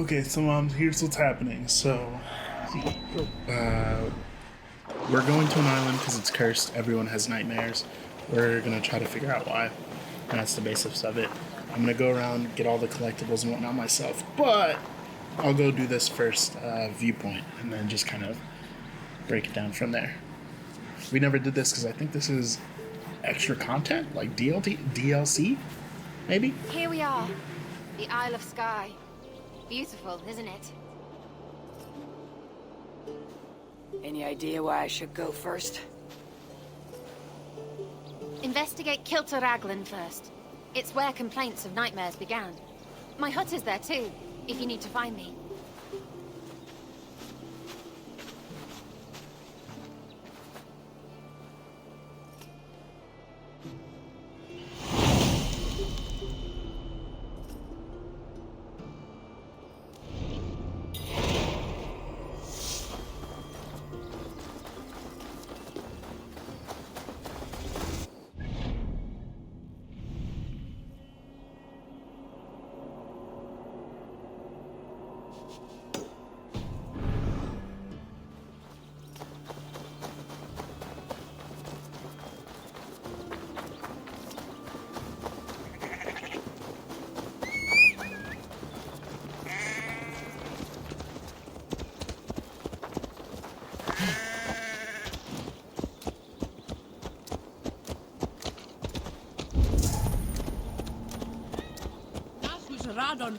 Okay, so here's what's happening. So, uh, we're going to an island because it's cursed. Everyone has nightmares. We're gonna try to figure out why, and that's the basis of it. I'm gonna go around, get all the collectibles and whatnot myself, but I'll go do this first viewpoint and then just kind of break it down from there. We never did this because I think this is extra content, like DLC, maybe? Here we are. The Isle of Skye. Beautiful, isn't it? Any idea why I should go first? Investigate Kilter Raglan first. It's where complaints of nightmares began. My hut is there too, if you need to find me. Radon.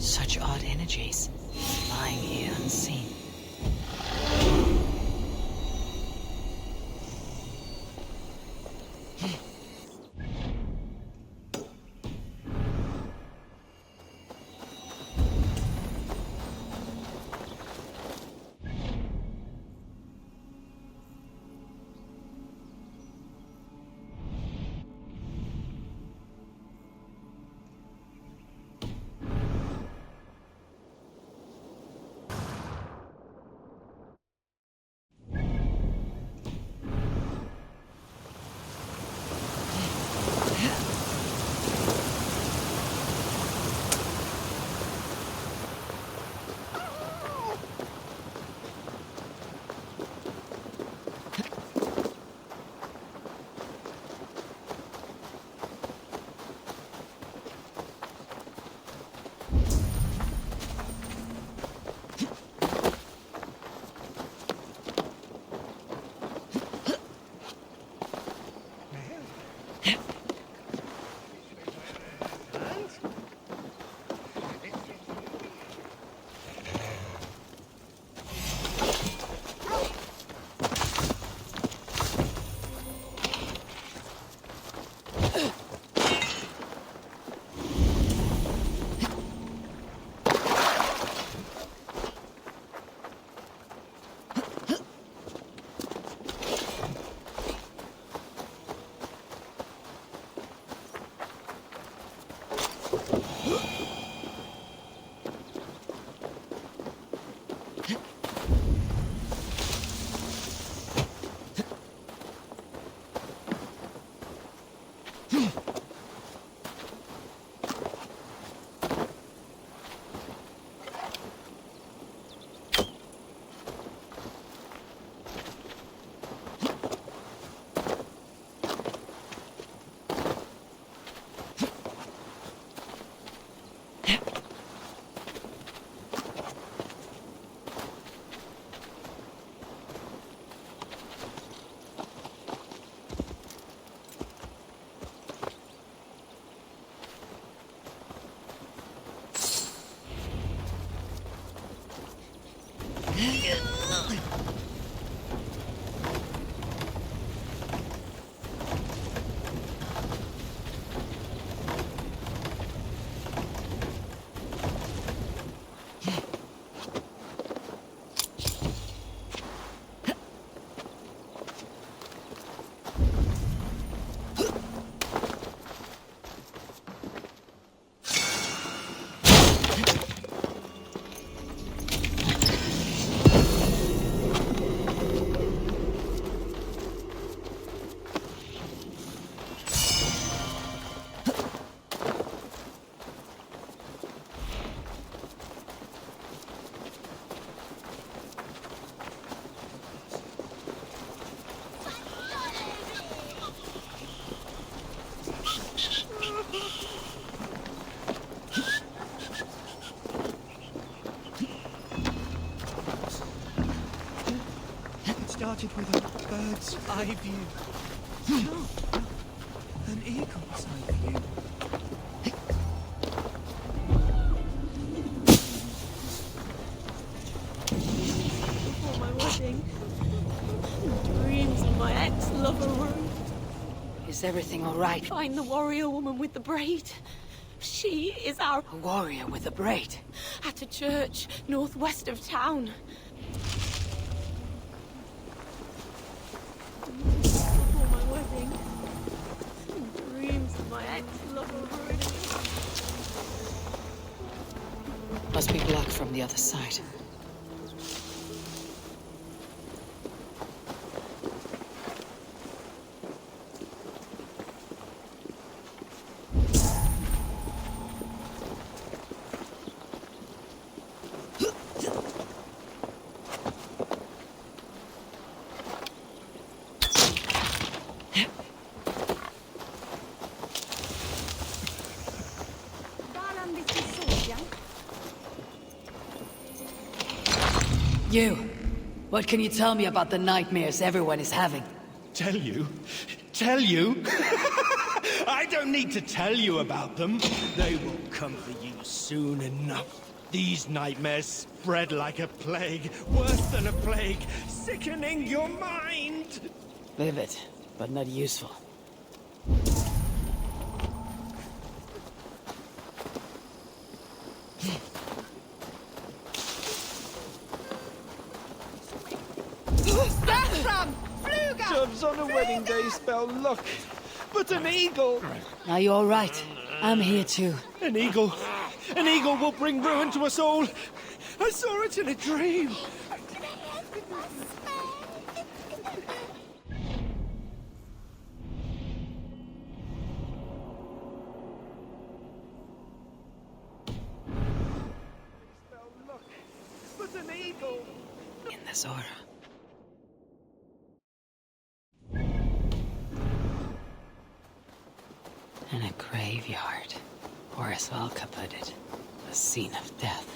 Such odd energies, lying here unseen. It started with a bird's eye view. No, an eagle's eye view. Before my wedding, dreams of my ex-lover were Is everything all right? find the warrior woman with the braid. She is our A warrior with a braid. at a church northwest of town. Before my wedding, dreams of my ex-lover were Must be blocked from the other side. You! What can you tell me about the nightmares everyone is having? Tell you? Tell you? I don't need to tell you about them. They will come for you soon enough. These nightmares spread like a plague, worse than a plague, sickening your mind. Vivid, but not useful. Doves on a wedding day spell luck, but an eagle... Now you're all right. I'm here too. An eagle will bring ruin to us all. I saw it in a dream. But an eagle... In this order. In a graveyard, or as Valka put it, a scene of death.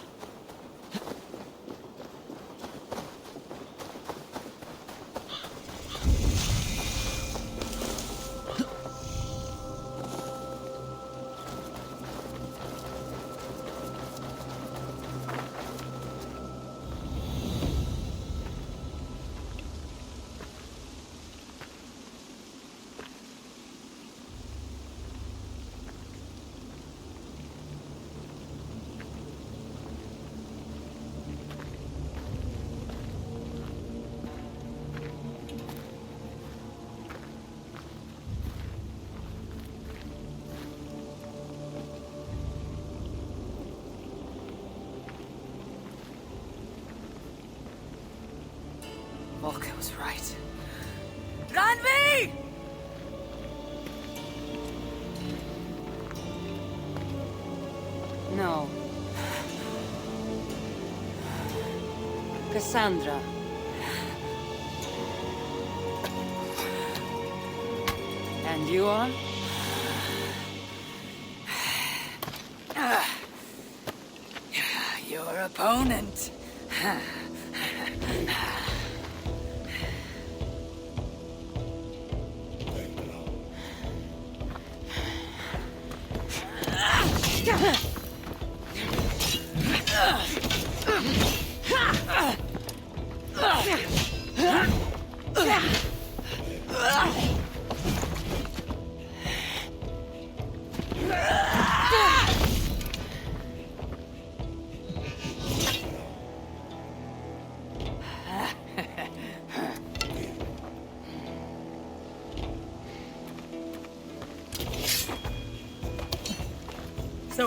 Volker was right. Ranvi! No. Cassandra. And you are? Your opponent.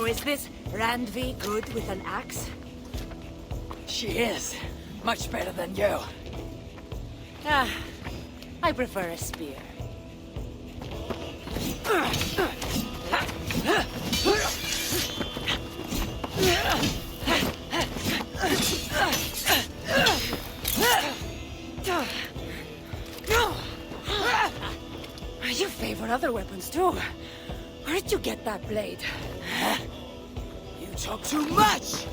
is this Randvi good with an axe? She is. Much better than you. Ah, I prefer a spear. You favor other weapons too. Where did you get that blade? You talk too much!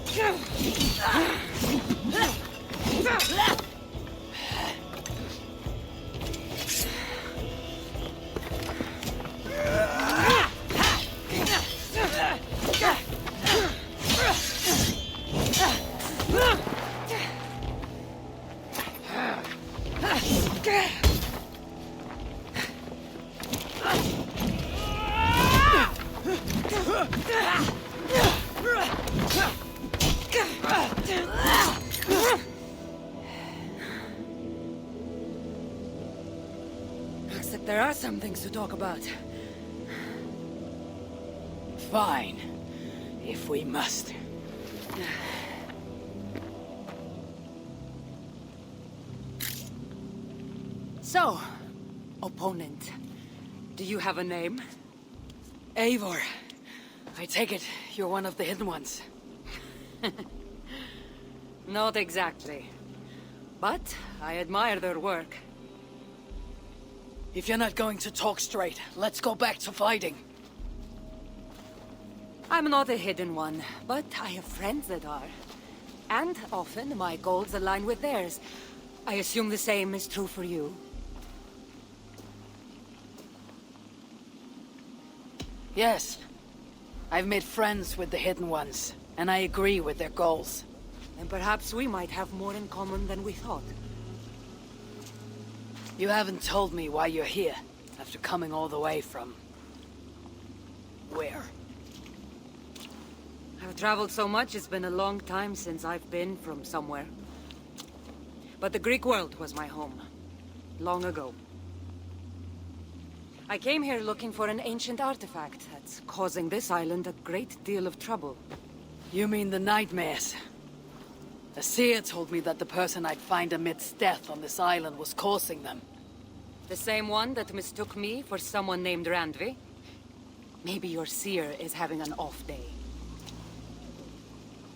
Looks like there are some things to talk about. Fine. If we must. So, opponent, do you have a name? Eivor. I take it you're one of the Hidden Ones. Not exactly. But I admire their work. If you're not going to talk straight, let's go back to fighting. I'm not a hidden one, but I have friends that are. And often my goals align with theirs. I assume the same is true for you. Yes. I've made friends with the Hidden Ones, and I agree with their goals. And perhaps we might have more in common than we thought. You haven't told me why you're here, after coming all the way from... where? I've traveled so much, it's been a long time since I've been from somewhere. But the Greek world was my home. Long ago. I came here looking for an ancient artifact that's causing this island a great deal of trouble. You mean the nightmares? A seer told me that the person I'd find amidst death on this island was causing them. The same one that mistook me for someone named Randvi? Maybe your seer is having an off day.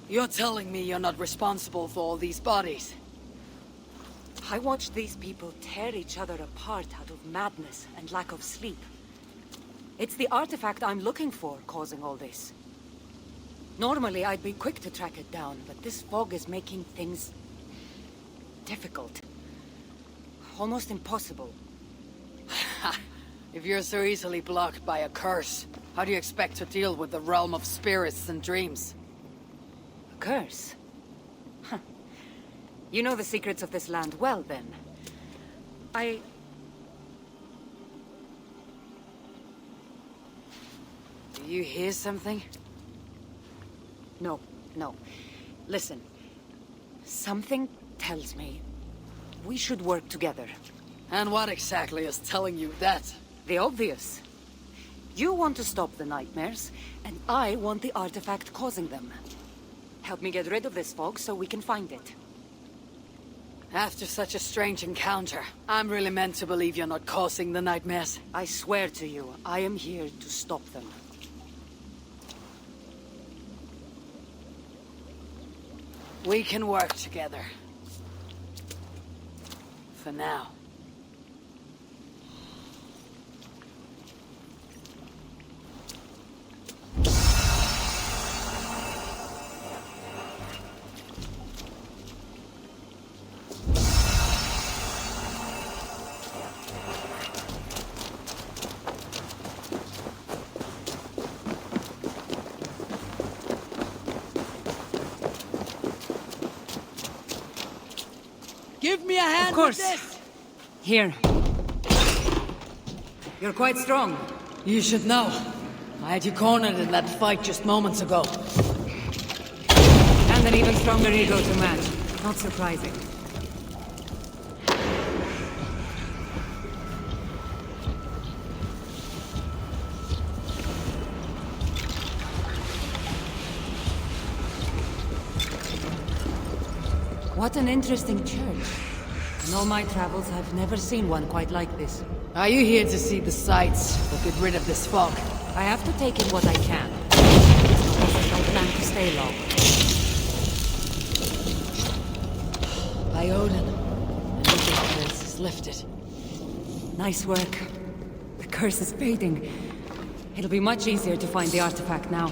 You're telling me you're not responsible for all these bodies? I watched these people tear each other apart out of madness and lack of sleep. It's the artifact I'm looking for causing all this. Normally, I'd be quick to track it down, but this fog is making things... difficult. Almost impossible. If you're so easily blocked by a curse, how do you expect to deal with the realm of spirits and dreams? A curse? Huh. You know the secrets of this land well, then. Do you hear something? No. Listen. Something tells me we should work together. And what exactly is telling you that? The obvious. You want to stop the nightmares, and I want the artifact causing them. Help me get rid of this fog so we can find it. After such a strange encounter, I'm really meant to believe you're not causing the nightmares. I swear to you, I am here to stop them. We can work together. For now. Give me a hand Of course. with this! Here. You're quite strong. You should know. I had you cornered in that fight just moments ago. And an even stronger ego to match. Not surprising. What an interesting church. In all my travels, I've never seen one quite like this. Are you here to see the sights, or get rid of this fog? I have to take in what I can. It's not as if I plan to stay long. By Odin, the curse is lifted. Nice work. The curse is fading. It'll be much easier to find the artifact now.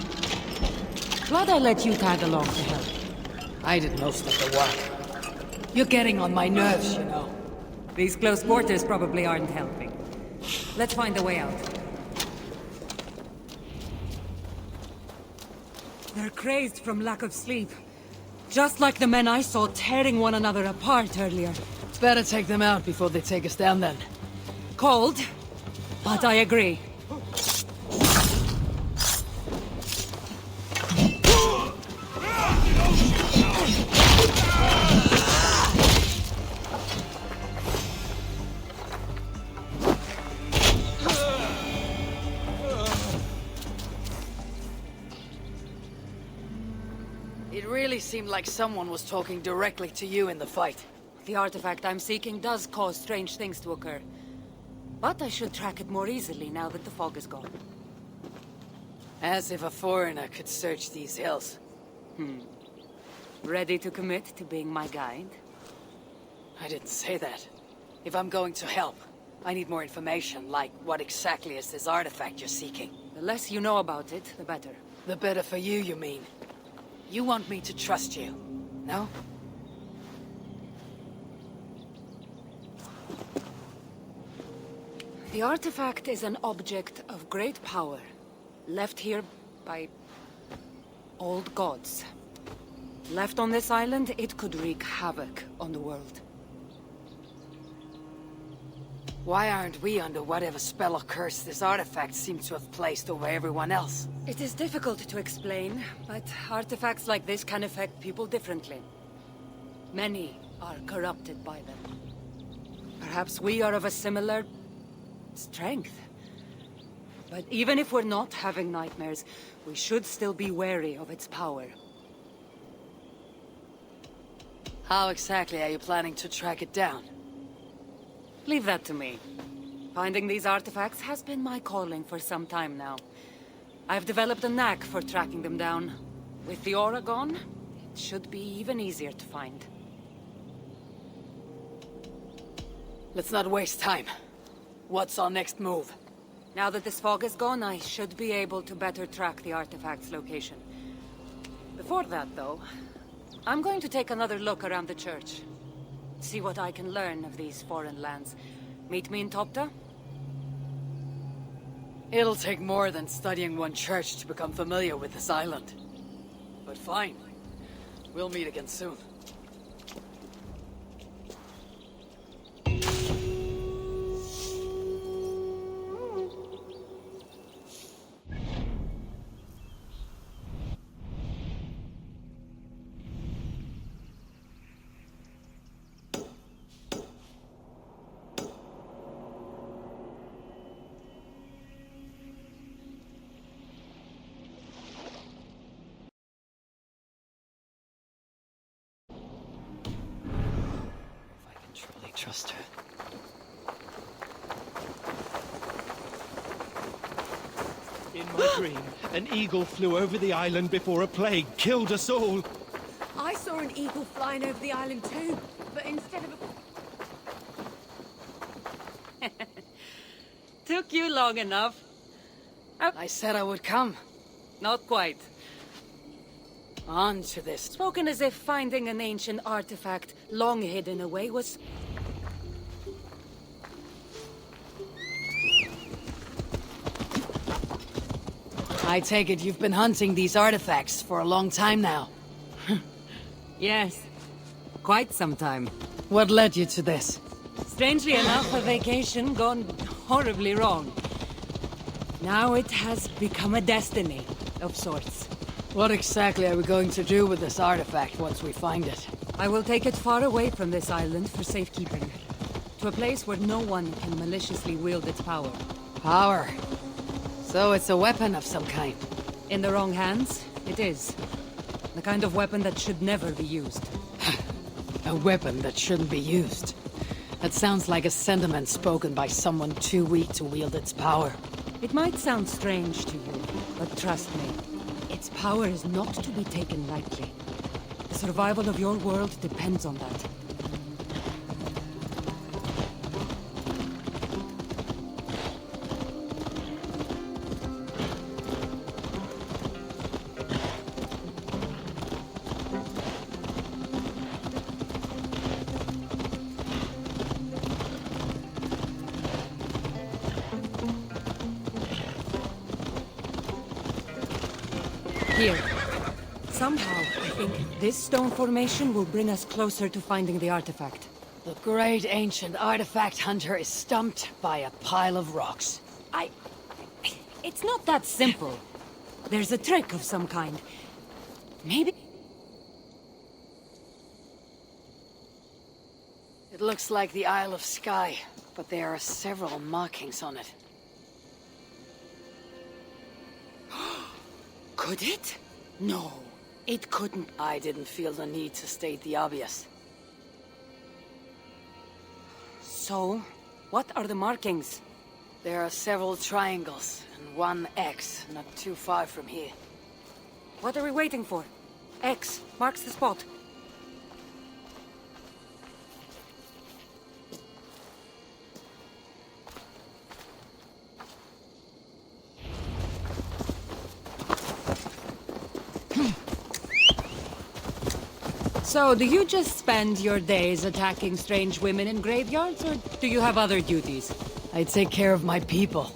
Glad I let you tag along to help. I did most of the work. You're getting on my nerves, you know. These close quarters probably aren't helping. Let's find a way out. They're crazed from lack of sleep. Just like the men I saw tearing one another apart earlier. Better take them out before they take us down then. Cold, but I agree. It really seemed like someone was talking directly to you in the fight. The artifact I'm seeking does cause strange things to occur. But I should track it more easily now that the fog is gone. As if a foreigner could search these hills. Ready to commit to being my guide? I didn't say that. If I'm going to help, I need more information, like what exactly is this artifact you're seeking? The less you know about it, the better. The better for you, you mean? You want me to trust you, no? The artifact is an object of great power, left here by old gods. Left on this island, it could wreak havoc on the world. Why aren't we under whatever spell or curse this artifact seems to have placed over everyone else? It is difficult to explain, but artifacts like this can affect people differently. Many are corrupted by them. Perhaps we are of a similar strength. But even if we're not having nightmares, we should still be wary of its power. How exactly are you planning to track it down? Leave that to me. Finding these artifacts has been my calling for some time now. I've developed a knack for tracking them down. With the aura gone, it should be even easier to find. Let's not waste time. What's our next move? Now that this fog is gone, I should be able to better track the artifact's location. Before that, though, I'm going to take another look around the church. See what I can learn of these foreign lands. Meet me in Topta? It'll take more than studying one church to become familiar with this island. But fine. We'll meet again soon. Truly trust her. In my dream, an eagle flew over the island before a plague killed us all. I saw an eagle flying over the island too, but instead of a... Took you long enough. I said I would come. Not quite. On to this. Spoken as if finding an ancient artifact long hidden away was... I take it you've been hunting these artifacts for a long time now. Yes. Quite some time. What led you to this? Strangely enough, a vacation gone horribly wrong. Now it has become a destiny of sorts. What exactly are we going to do with this artifact once we find it? I will take it far away from this island for safekeeping. To a place where no one can maliciously wield its power. Power. So it's a weapon of some kind. In the wrong hands, it is. The kind of weapon that should never be used. A weapon that shouldn't be used. That sounds like a sentiment spoken by someone too weak to wield its power. It might sound strange to you, but trust me, its power is not to be taken lightly. The survival of your world depends on that. Here. Somehow, I think this stone formation will bring us closer to finding the artifact. The great ancient artifact hunter is stumped by a pile of rocks. It's not that simple. There's a trick of some kind. Maybe... It looks like the Isle of Skye, but there are several markings on it. Could it? No, it couldn't. I didn't feel the need to state the obvious. So, what are the markings? There are several triangles, and one X, not too far from here. What are we waiting for? X marks the spot. So, do you just spend your days attacking strange women in graveyards, or do you have other duties? I take care of my people.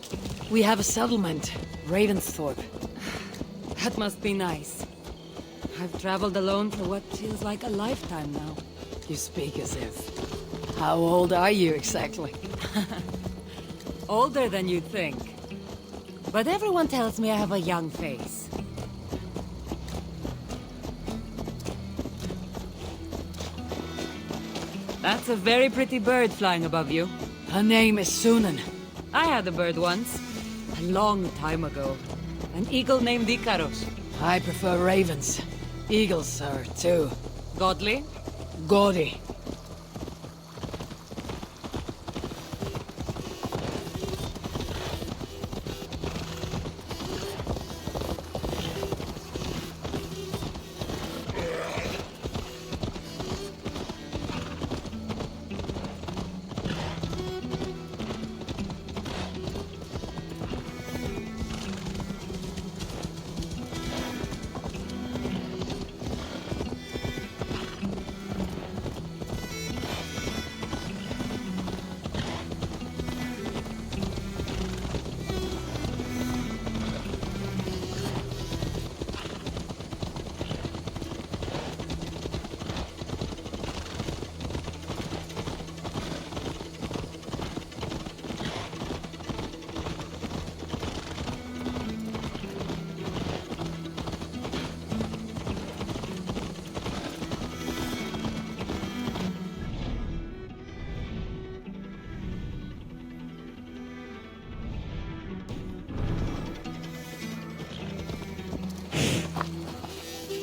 We have a settlement, Ravensthorpe. That must be nice. I've traveled alone for what feels like a lifetime now. You speak as if. How old are you exactly? Older than you'd think. But everyone tells me I have a young face. That's a very pretty bird flying above you. Her name is Sunan. I had a bird once. A long time ago. An eagle named Ikaros. I prefer ravens. Eagles are too. Godly? Gaudy.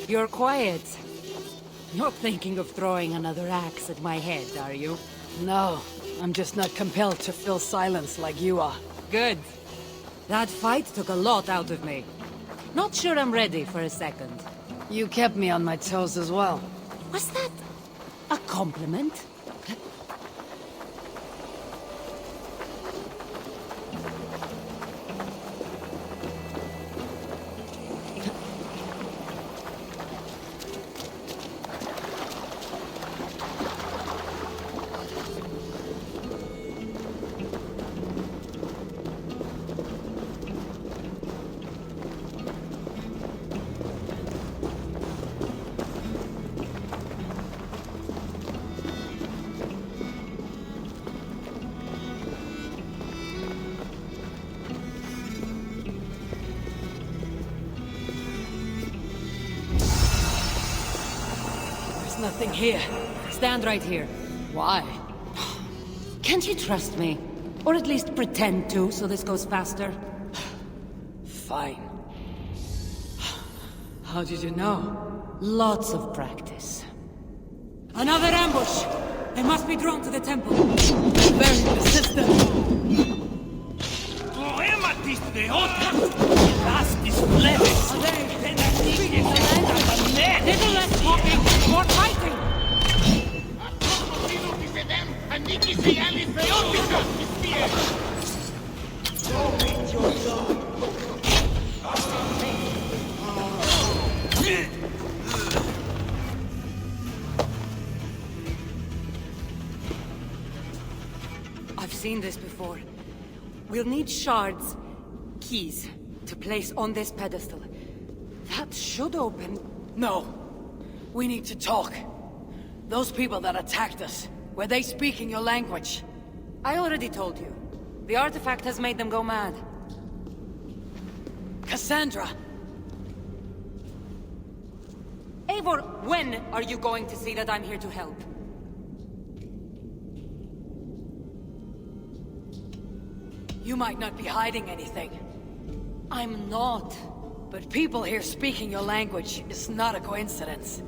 You're quiet. Not thinking of throwing another axe at my head, are you? No, I'm just not compelled to fill silence like you are. Good. That fight took a lot out of me. Not sure I'm ready for a second. You kept me on my toes as well. Was that a compliment? Nothing here. Stand right here. Why? Can't you trust me? Or at least pretend to, so this goes faster? Fine. How did you know? Lots of practice. Another ambush! They must be drawn to the temple. Very persistent. Little less talking, more fighting! I've seen this before. We'll need shards, keys, to place on this pedestal. That should open... No. We need to talk. Those people that attacked us, were they speaking your language? I already told you. The artifact has made them go mad. Cassandra! Eivor, when are you going to see that I'm here to help? You might not be hiding anything, I'm not. but people here speaking your language is not a coincidence.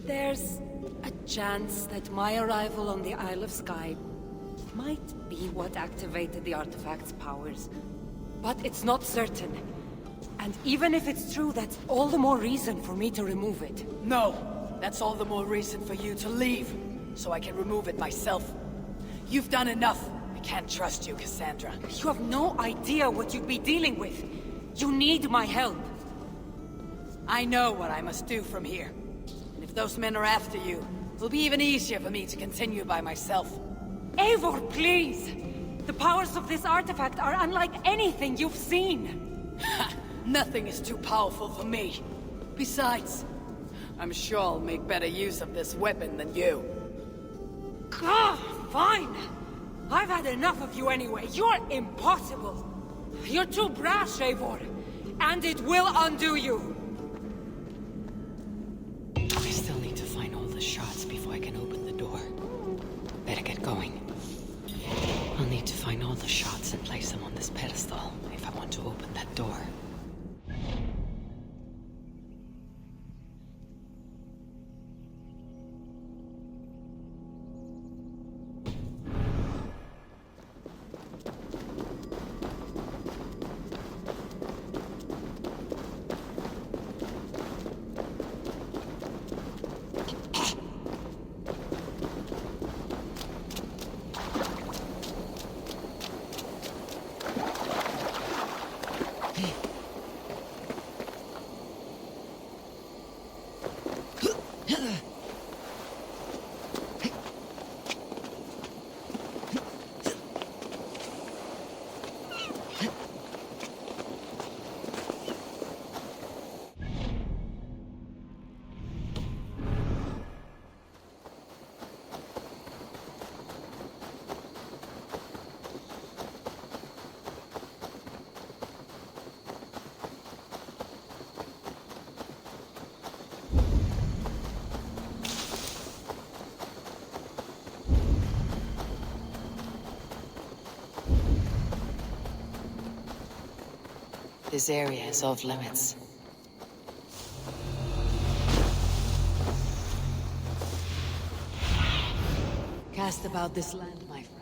There's a chance that my arrival on the Isle of Skye might be what activated the artifact's powers. But it's not certain. And even if it's true, that's all the more reason for me to remove it. No, that's all the more reason for you to leave, so I can remove it myself. You've done enough. I can't trust you, Cassandra. You have no idea what you'd be dealing with. You need my help. I know what I must do from here. And if those men are after you, it'll be even easier for me to continue by myself. Eivor, please! The powers of this artifact are unlike anything you've seen. Nothing is too powerful for me. Besides, I'm sure I'll make better use of this weapon than you. Fine! I've had enough of you anyway. You're impossible. You're too brash, Eivor. And it will undo you. I still need to find all the shards before I can open the door. Better get going. I'll need to find all the shards and place them on this pedestal if I want to open that door. This area is off limits. Cast about this land, my friend.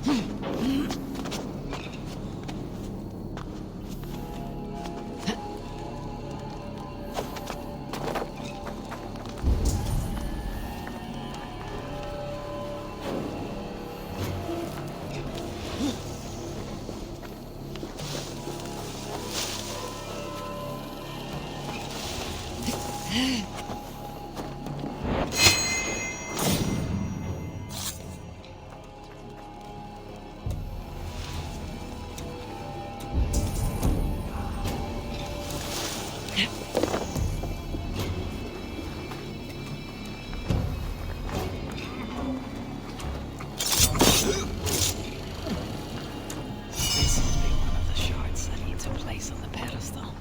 This must be one of the shards that needs a place on the pedestal.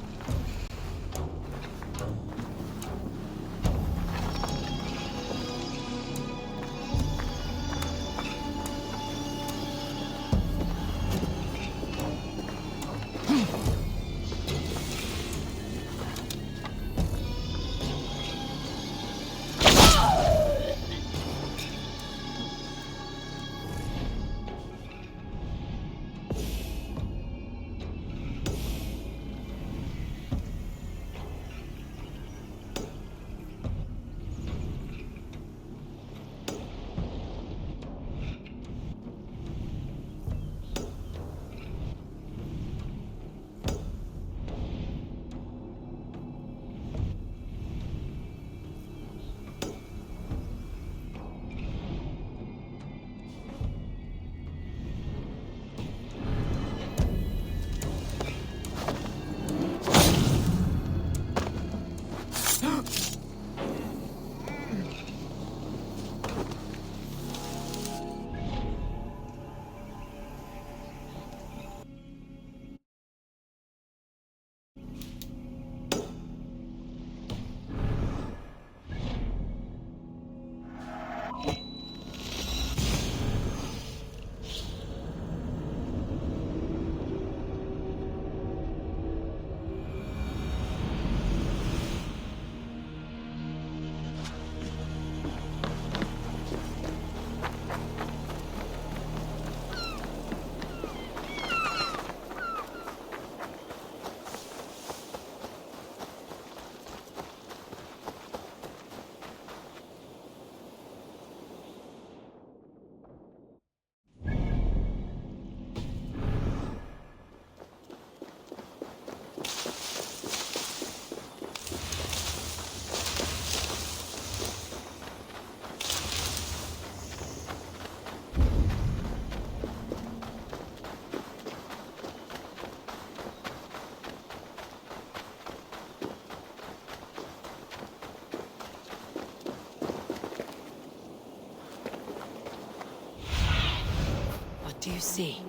What do you see?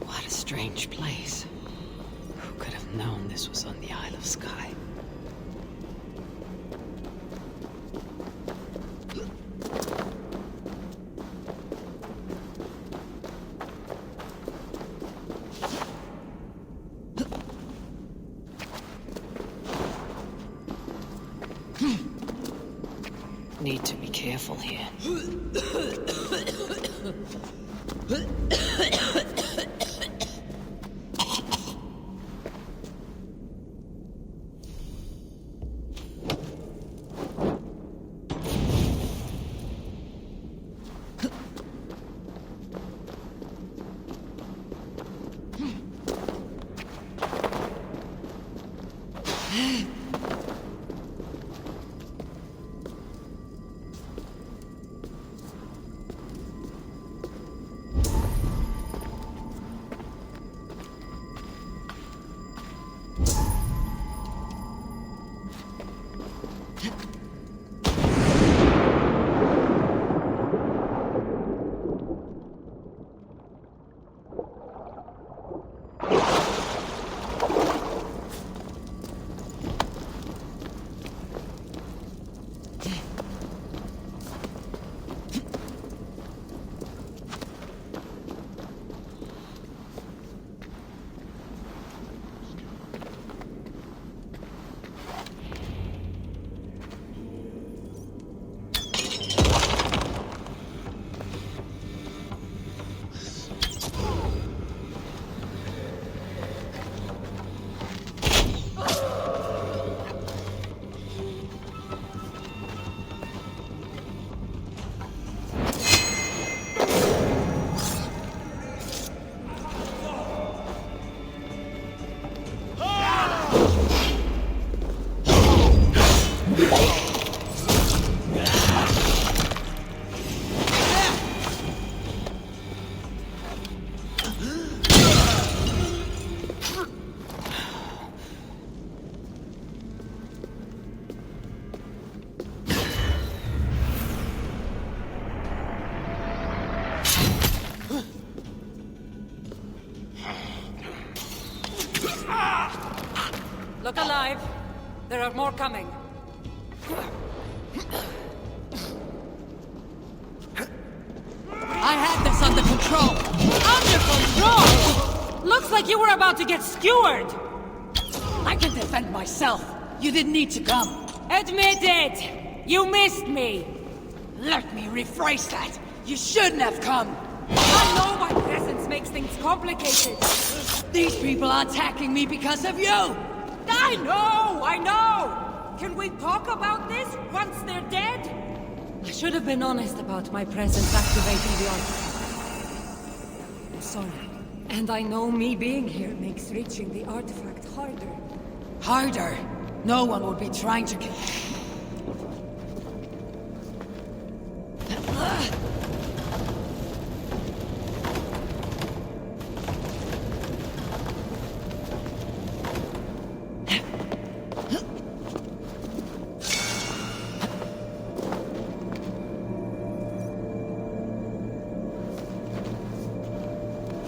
What a strange place. Who could have known this was on the Isle of Skye? Need to be careful here. There are more coming. I had this under control. Under control! Looks like you were about to get skewered! I can defend myself. You didn't need to come. Admit it! You missed me! Let me rephrase that. You shouldn't have come. I know my presence makes things complicated. These people are attacking me because of you. I know! Can we talk about this once they're dead? I should have been honest about my presence activating the artifact. I'm sorry. And I know me being here makes reaching the artifact harder. Harder. No one would be trying to kill.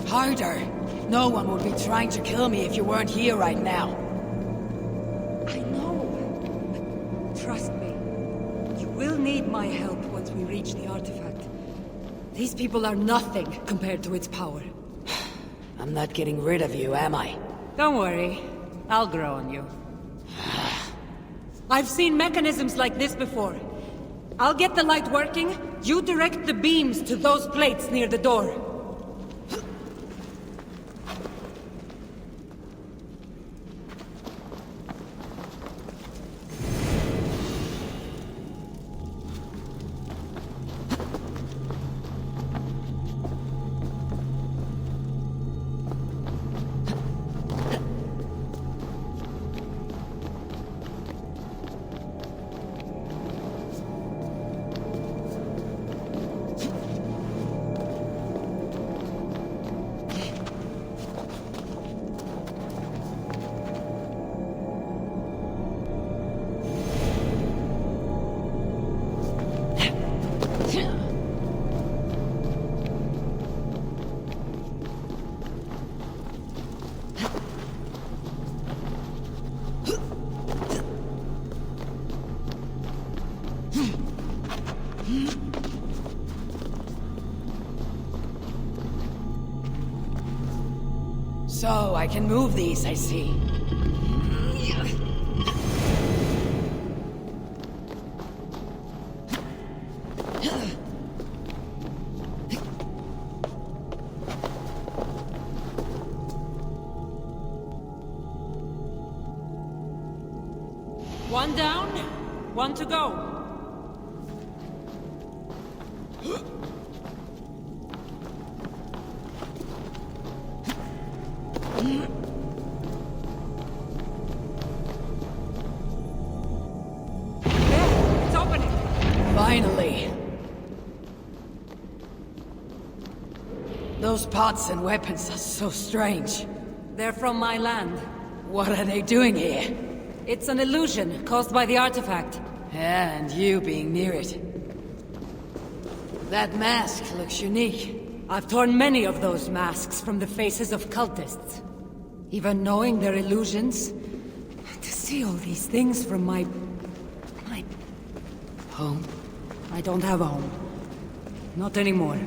Harder. No one would be trying to kill me if you weren't here right now. I know. But trust me. You will need my help once we reach the artifact. These people are nothing compared to its power. I'm not getting rid of you, am I? Don't worry. I'll grow on you. I've seen mechanisms like this before. I'll get the light working. You direct the beams to those plates near the door. So, I can move these, I see. One down, one to go. There, it's opening. Finally. Those pots and weapons are so strange. They're from my land. What are they doing here? It's an illusion caused by the artifact. And you being near it. That mask looks unique. I've torn many of those masks from the faces of cultists. Even knowing they're illusions. To see all these things from my Home? I don't have a home. Not anymore.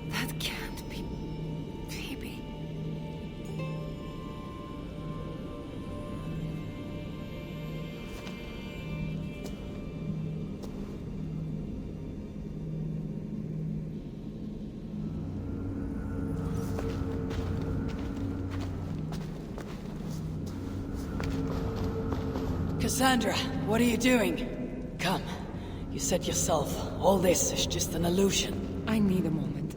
That can't be Phoebe. Cassandra, what are you doing? Come. You said yourself, all this is just an illusion. I need a moment.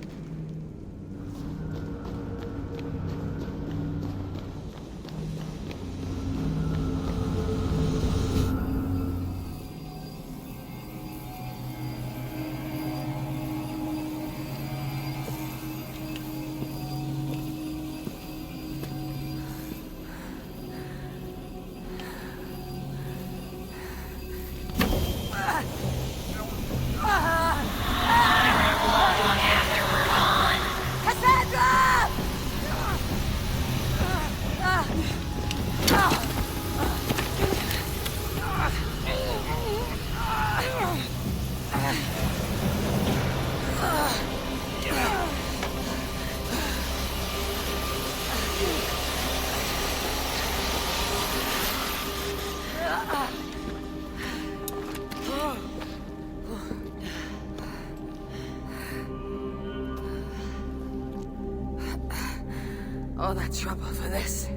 all that trouble for this.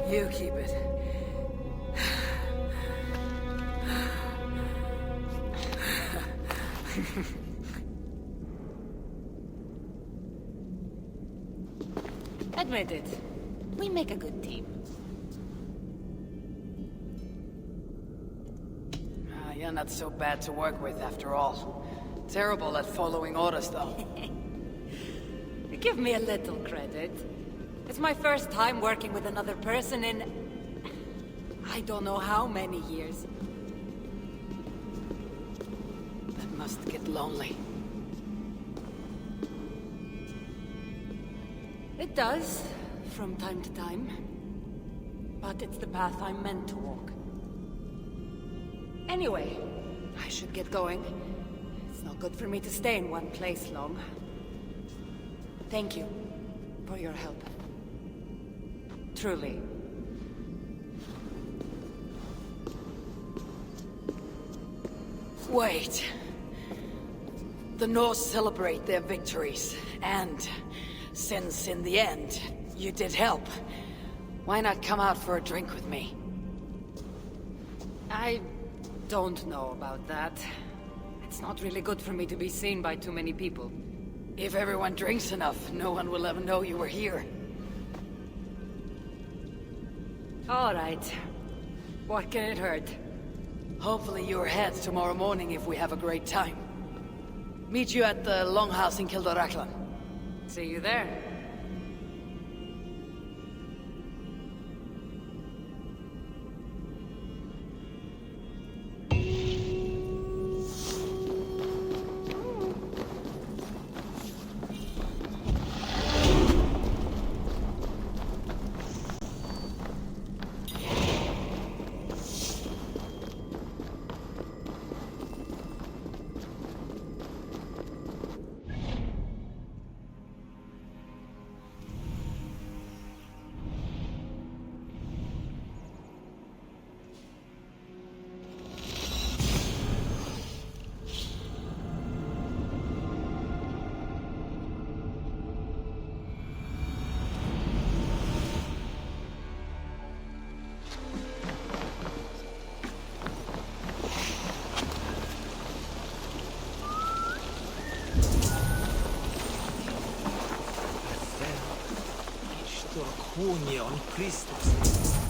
You keep it. Admit it. We make a good team. You're not so bad to work with after all. Terrible at following orders, though. Give me a little credit. It's my first time working with another person in... I don't know how many years. That must get lonely. It does, from time to time. But it's the path I'm meant to walk. Anyway, I should get going. It's not good for me to stay in one place long. Thank you for your help. Truly. Wait. The Norse celebrate their victories, and since in the end, you did help, why not come out for a drink with me? I don't know about that. It's not really good for me to be seen by too many people. If everyone drinks enough, no one will ever know you were here. All right. What can it hurt? Hopefully you're ahead tomorrow morning if we have a great time. Meet you at the Longhouse in Kildoraklan. See you there. Union Christus.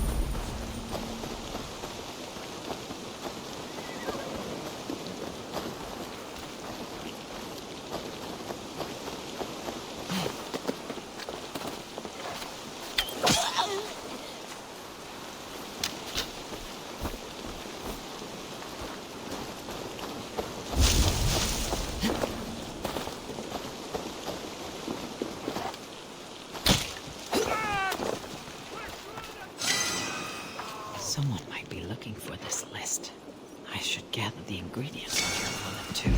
Someone might be looking for this list. I should gather the ingredients here for them too.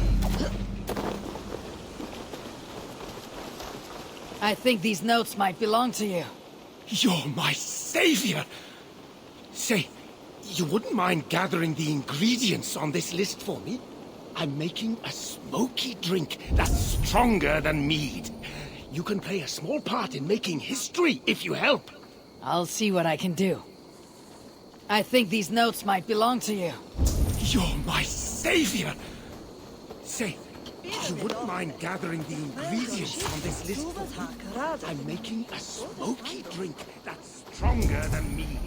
I think these notes might belong to you. You're my savior! Say, you wouldn't mind gathering the ingredients on this list for me? I'm making a smoky drink that's stronger than mead. You can play a small part in making history if you help. I'll see what I can do. I think these notes might belong to you. You're my savior! Say, you wouldn't mind gathering the ingredients on this list for me? I'm making a smoky drink that's stronger than mead.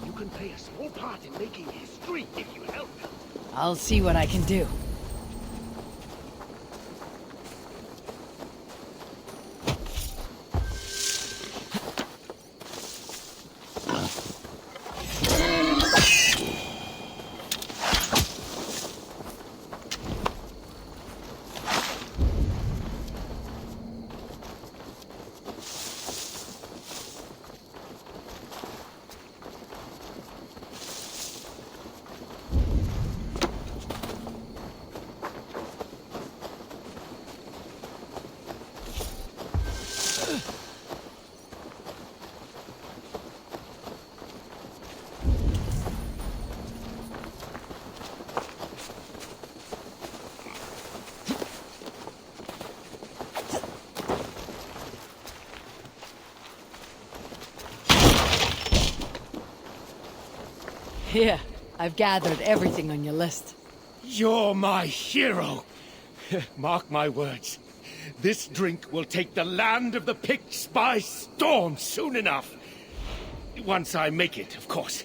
You can play a small part in making history if you help. I'll see what I can do. Here, I've gathered everything on your list. You're my hero. Mark my words. This drink will take the land of the Picts by storm soon enough. Once I make it, of course.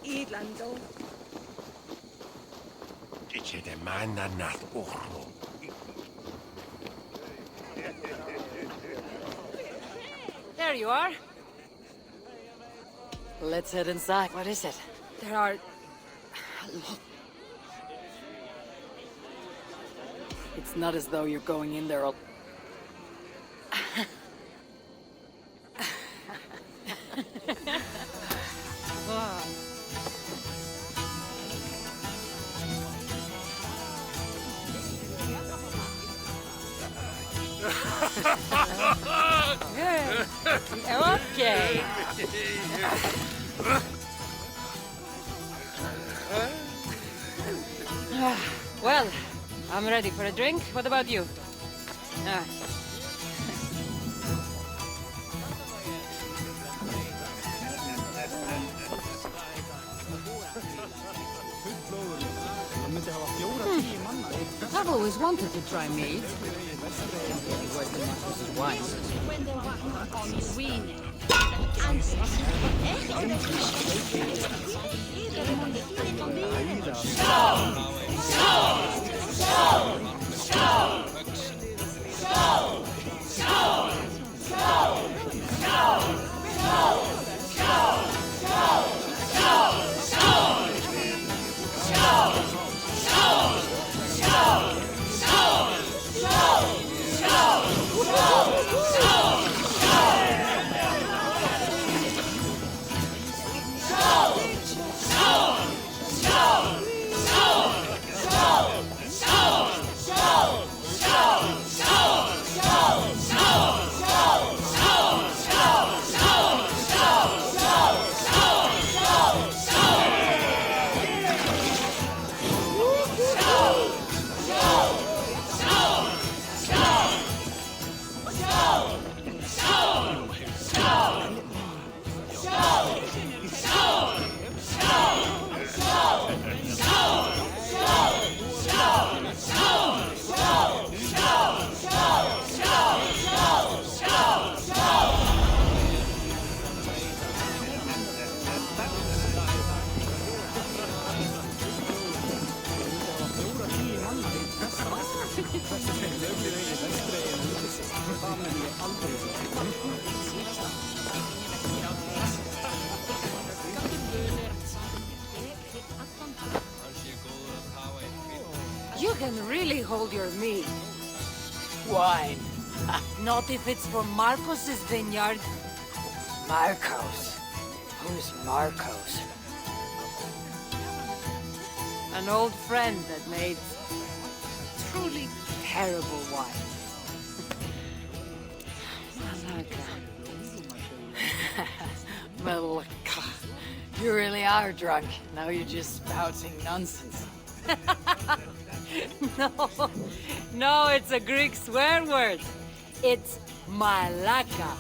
Idlando. Dice de manna nat orlo. There you are. Let's head inside. What is it? There are... It's not as though you're going in there all... Okay. Well, I'm ready for a drink. What about you? I've always wanted to try meat. You can really hold your meat. Wine. Not if it's from Marcos's vineyard. Marcos. Who's Marcos? An old friend that made truly terrible wine. Malaka. You really are drunk. Now you're just spouting nonsense. No, it's a Greek swear word. It's malaka.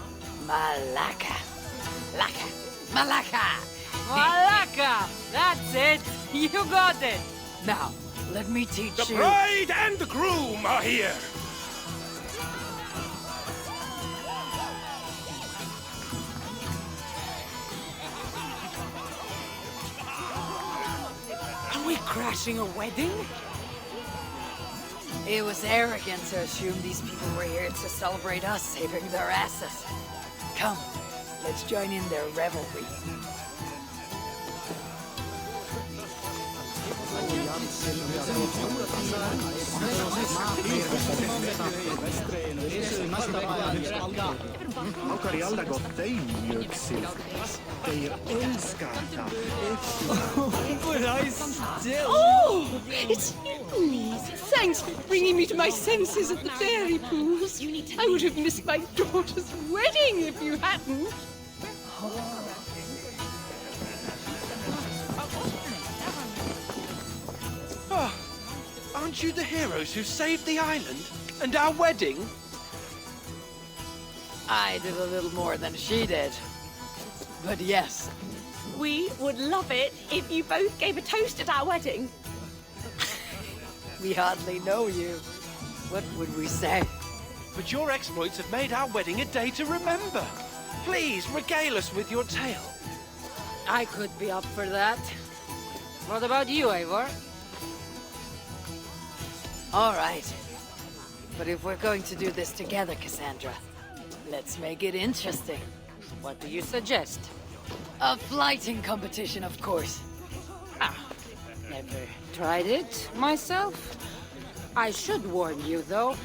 Malaka. Laka. Malaka. Malaka! That's it! You got it! Now, let me teach The you. bride and the groom are here. Are we crashing a wedding? It was arrogant to assume these people were here to celebrate us saving their asses. Come, let's join in their revelry. Har alla gått dig mjuksil? They älskar Oh! It's you, Mies. Thanks for bringing me to my senses at the fairy pools. I would have missed my daughter's wedding if you hadn't. Aren't you the heroes who saved the island? And our wedding? I did a little more than she did. But yes, We would love it if you both gave a toast at our wedding. we hardly know you. What would we say? But your exploits have made our wedding a day to remember. Please, regale us with your tale. I could be up for that. What about you, Eivor? All right. But if we're going to do this together, Cassandra, let's make it interesting. What do you suggest? A flighting competition, of course. Never tried it myself. I should warn you, though.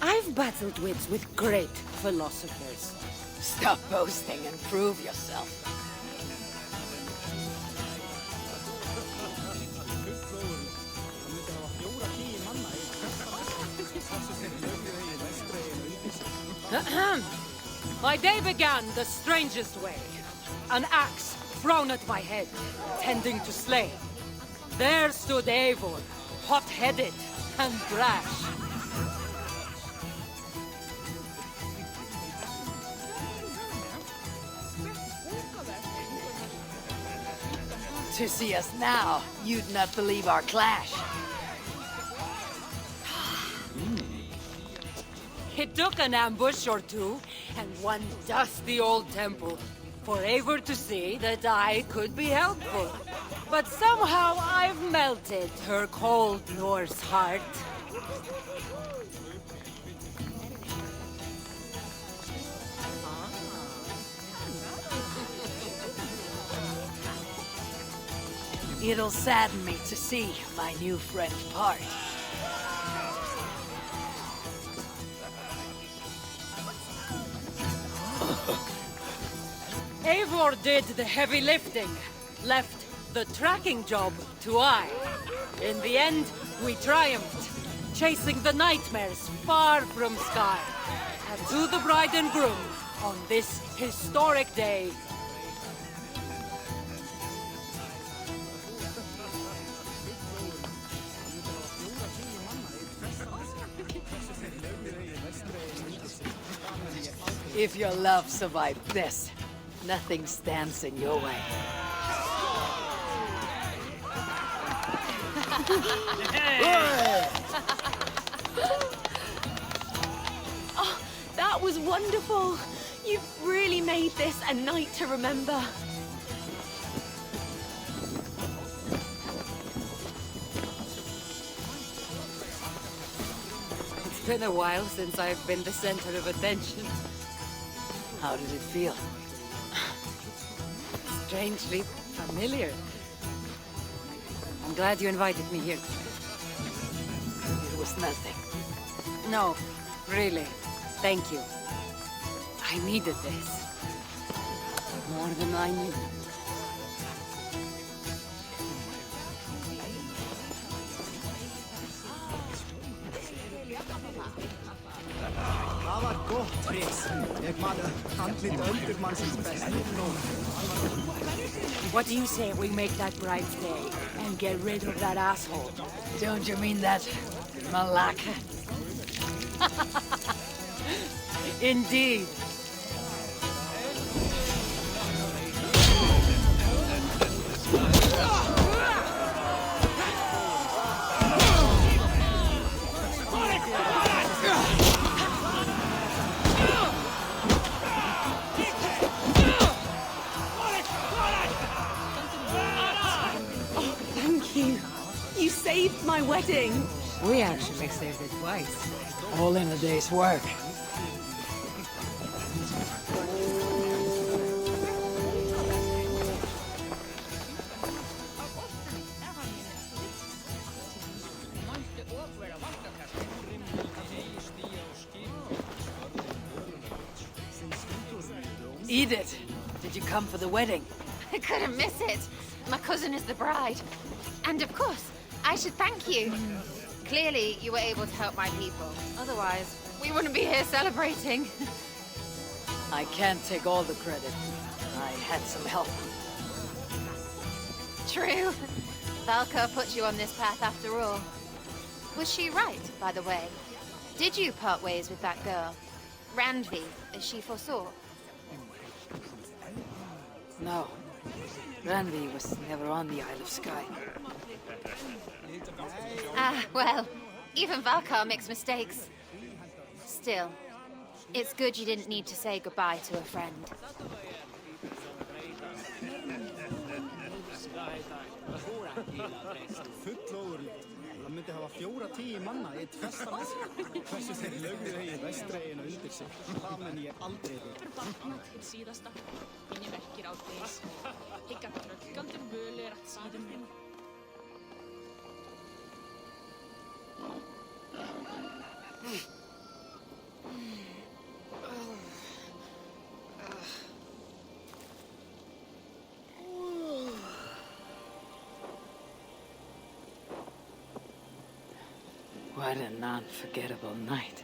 I've battled wits with great philosophers. Stop boasting and prove yourself. My day began the strangest way. An axe thrown at my head, tending to slay. There stood Eivor, hot-headed and brash. To see us now, you'd not believe our clash. It took an ambush or two, and one dusty old temple, for Eivor to see that I could be helpful. But somehow I've melted her cold Norse heart. It'll sadden me to see my new friend part. Eivor did the heavy lifting, left the tracking job to I. In the end, we triumphed, chasing the nightmares far from Sky. And to the bride and groom, on this historic day, If your love survived this, nothing stands in your way. Oh, that was wonderful. You've really made this a night to remember. it's been a while since I've been the center of attention. How did it feel? Strangely familiar. I'm glad you invited me here. It was nothing. No, really. Thank you. I needed this. More than I knew. Það var gott trix. Ég man andlit öldurmannsins best. What do you say we make that bride's day and get rid of that asshole? Don't you mean that, Malaka? Indeed. Thank you. You saved my wedding. We actually saved it twice. All in a day's work. Edith, did you come for the wedding? I couldn't miss it. My cousin is the bride. And of course, I should thank you. Clearly, you were able to help my people. Otherwise, we wouldn't be here celebrating. I can't take all the credit. I had some help. True. Valka put you on this path after all. Was she right, by the way? Did you part ways with that girl? Randvi, as she foresaw? No. Ranvi was never on the Isle of Skye. Ah, well, even Valkar makes mistakes. Still, it's good you didn't need to say goodbye to a friend. Fullóðurlegt. Það myndi hafa 4-10 manna í eitt festarnas. Hversu þeir lögðu eigin vestrægina undir sig. Það mun ég aldrei vita. Batna til síðasta. Inni merkir ádeis. Higga tröllgandur völu er að síðum minn. What an unforgettable night.